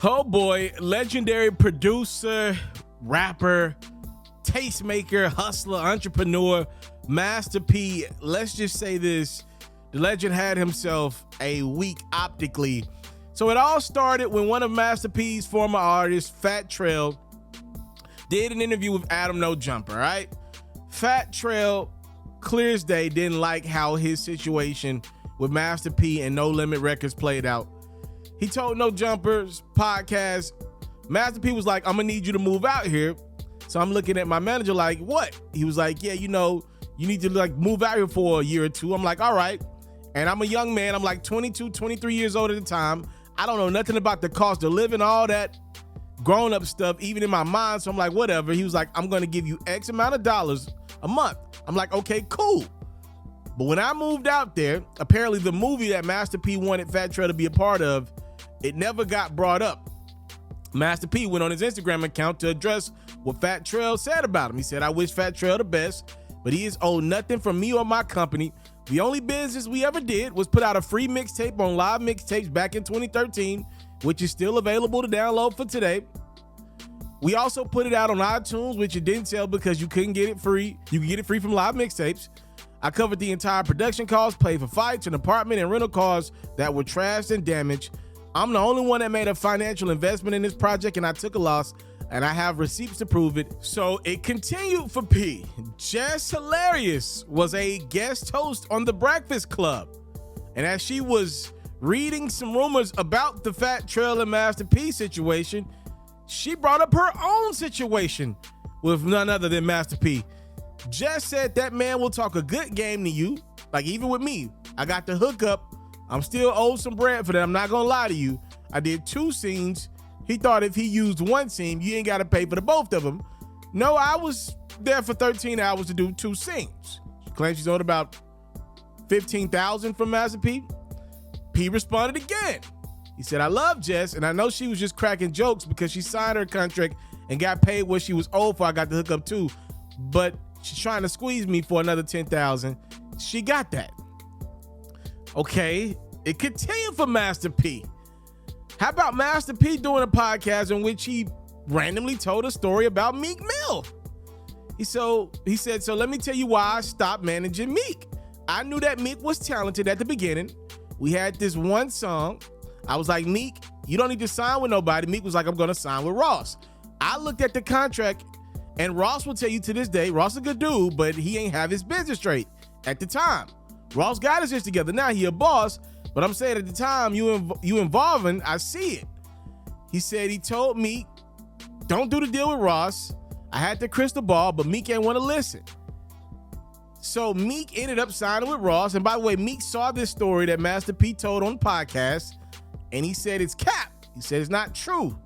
Oh boy, legendary producer, rapper, tastemaker, hustler, entrepreneur, Master P. Let's just say this, the legend had himself a week optically. So it all started when one of Master P's former artists, Fat Trail, did an interview with Adam No Jumper, right? Fat Trail, clear as day, didn't like how his situation with Master P and No Limit Records played out. He told No Jumper's podcast, Master P was like, I'm gonna need you to move out here. So I'm looking at my manager like, what? He was like, yeah, you need to like move out here for a year or two. I'm like, all right. And I'm a young man. I'm like 22, 23 years old at the time. I don't know nothing about the cost of living, all that grown up stuff, even in my mind. So I'm like, whatever. He was like, I'm gonna give you X amount of dollars a month. I'm like, okay, cool. But when I moved out there, apparently the movie that Master P wanted Fat Trail to be a part of, it never got brought up. Master P went on his Instagram account to address what Fat Trail said about him. He said, I wish Fat Trail the best, but he is owed nothing from me or my company. The only business we ever did was put out a free mixtape on Live Mixtapes back in 2013, which is still available to download for today. We also put it out on iTunes, which it didn't sell because you couldn't get it free. You can get it free from Live Mixtapes. I covered the entire production costs, paid for fights, an apartment, and rental cars that were trashed and damaged. I'm the only one that made a financial investment in this project, and I took a loss, and I have receipts to prove it. So it continued for P. Jess Hilarious was a guest host on The Breakfast Club. And as she was reading some rumors about the Fat Trail and Master P situation, she brought up her own situation with none other than Master P. Jess said that man will talk a good game to you. Like even with me, I got the hookup. I'm still owed some bread for that. I'm not gonna lie to you. I did 2 scenes. He thought if he used 1 scene, you ain't gotta pay for the both of them. No, I was there for 13 hours to do 2 scenes. She claims she's owed about $15,000 from Master P. P responded again. He said, I love Jess, and I know she was just cracking jokes because she signed her contract and got paid what she was owed for. I got the hookup too, but she's trying to squeeze me for another $10,000. She got that. Okay, it continued for Master P. How about Master P doing a podcast in which he randomly told a story about Meek Mill? He said, so let me tell you why I stopped managing Meek. I knew that Meek was talented at the beginning. We had this one song. I was like, Meek, you don't need to sign with nobody. Meek was like, I'm gonna sign with Ross. I looked at the contract, and Ross will tell you to this day, Ross is a good dude, but he ain't have his business straight at the time. Ross got his shit together. Now he a boss, but I'm saying at the time you involving, I see it. He said he told Meek, don't do the deal with Ross. I had the crystal ball, but Meek ain't want to listen. So Meek ended up signing with Ross. And by the way, Meek saw this story that Master P told on the podcast, and he said it's cap. He said it's not true.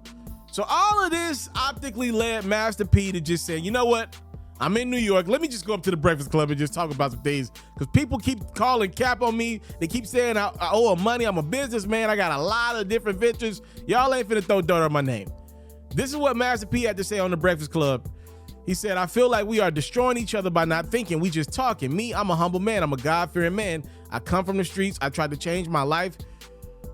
So all of this optically led Master P to just say, you know what? I'm in New York. Let me just go up to the Breakfast Club and just talk about some things, because people keep calling cap on me. They keep saying I owe them money. I'm a businessman. I got a lot of different ventures. Y'all ain't finna throw dirt on my name. This is what Master P had to say on the Breakfast Club. He said, I feel like we are destroying each other by not thinking. We just talking. Me, I'm a humble man. I'm a God-fearing man. I come from the streets. I tried to change my life.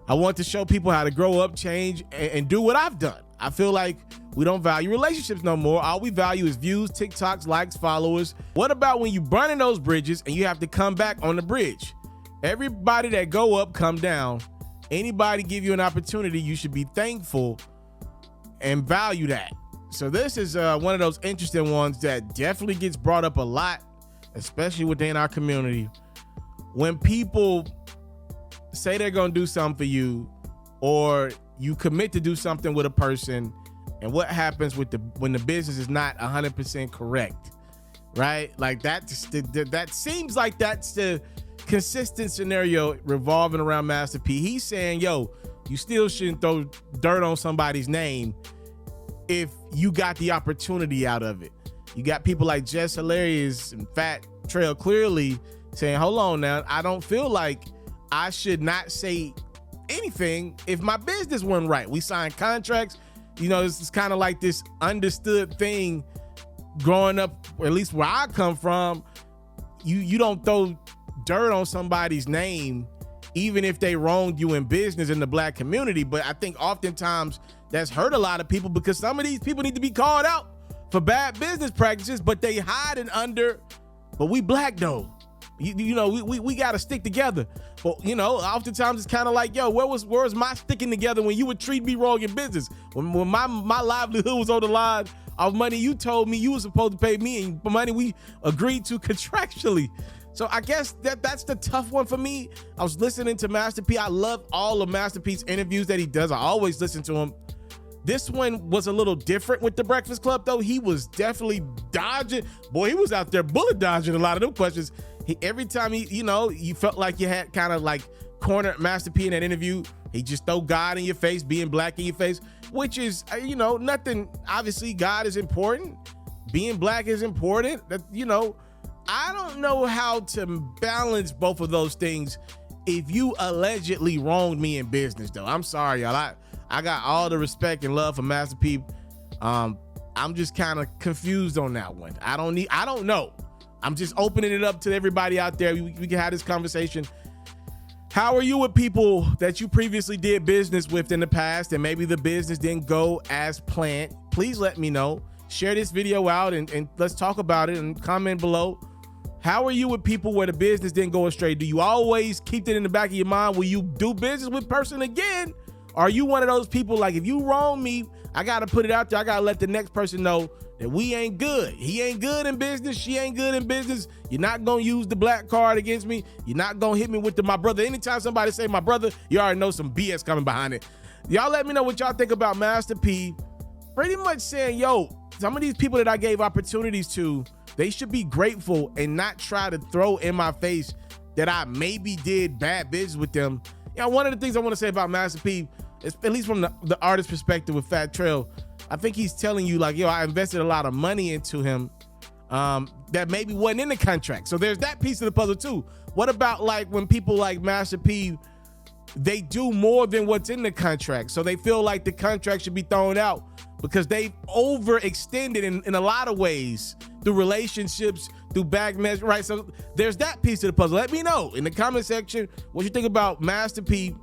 I want to show people how to grow up, change, and do what I've done. I feel like we don't value relationships no more. All we value is views, TikToks, likes, followers. What about when you burning those bridges and you have to come back on the bridge? Everybody that go up, come down. Anybody give you an opportunity, you should be thankful and value that. So this is one of those interesting ones that definitely gets brought up a lot, especially within our community. When people say they're gonna do something for you, or you commit to do something with a person, and what happens with when the business is not 100% correct, right? Like that seems like that's the consistent scenario revolving around Master P. He's saying, yo, you still shouldn't throw dirt on somebody's name if you got the opportunity out of it. You got people like Jess Hilarious and Fat Trail clearly saying, hold on now, I don't feel like I should not say anything if my business wasn't right. We signed contracts. You know, it's kind of like this understood thing growing up, or at least where I come from. You don't throw dirt on somebody's name, even if they wronged you in business in the black community. But I think oftentimes that's hurt a lot of people, because some of these people need to be called out for bad business practices, but they hiding under, but we black though. You know, we got to stick together. But, you know, oftentimes it's kind of like, yo, where was my sticking together when you would treat me wrong in business? When my livelihood was on the line of money you told me you were supposed to pay me, and money we agreed to contractually. So I guess that's the tough one for me. I was listening to Master P. I love all of Master P's interviews that he does. I always listen to him. This one was a little different with the Breakfast Club, though. He was definitely dodging. Boy, he was out there bullet dodging a lot of them questions. Every time you felt like you had kind of like cornered Master P in that interview, he just throw God in your face, being black in your face, which is, nothing. Obviously, God is important. Being black is important. I don't know how to balance both of those things if you allegedly wronged me in business, though. I'm sorry, y'all. I got all the respect and love for Master P. I'm just kind of confused on that one. I don't know. I'm just opening it up to everybody out there. We can have this conversation. How are you with people that you previously did business with in the past and maybe the business didn't go as planned? Please let me know. Share this video out and let's talk about it, and comment below. How are you with people where the business didn't go astray? Do you always keep it in the back of your mind? Will you do business with person again? Are you one of those people like, if you wrong me, I got to put it out there. I got to let the next person know that we ain't good. He ain't good in business. She ain't good in business. You're not going to use the black card against me. You're not going to hit me with my brother. Anytime somebody say my brother, you already know some BS coming behind it. Y'all let me know what y'all think about Master P. Pretty much saying, yo, some of these people that I gave opportunities to, they should be grateful and not try to throw in my face that I maybe did bad business with them. One of the things I want to say about Master P, is, at least from the artist perspective with Fat Trail, I think he's telling you like, yo, I invested a lot of money into him that maybe wasn't in the contract. So there's that piece of the puzzle too. What about like when people like Master P, they do more than what's in the contract? So they feel like the contract should be thrown out because they've overextended in a lot of ways through relationships, through back measure, right? So there's that piece of the puzzle. Let me know in the comment section what you think about Master P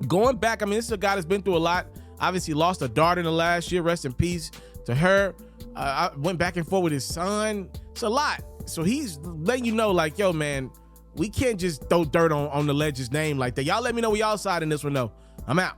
going back. I mean, this is a guy that's been through a lot. Obviously lost a daughter in the last year. Rest in peace to her. I went back and forth with his son. It's a lot. So he's letting you know like, yo, man, we can't just throw dirt on the legend's name like that. Y'all let me know where y'all side in this one though. I'm out.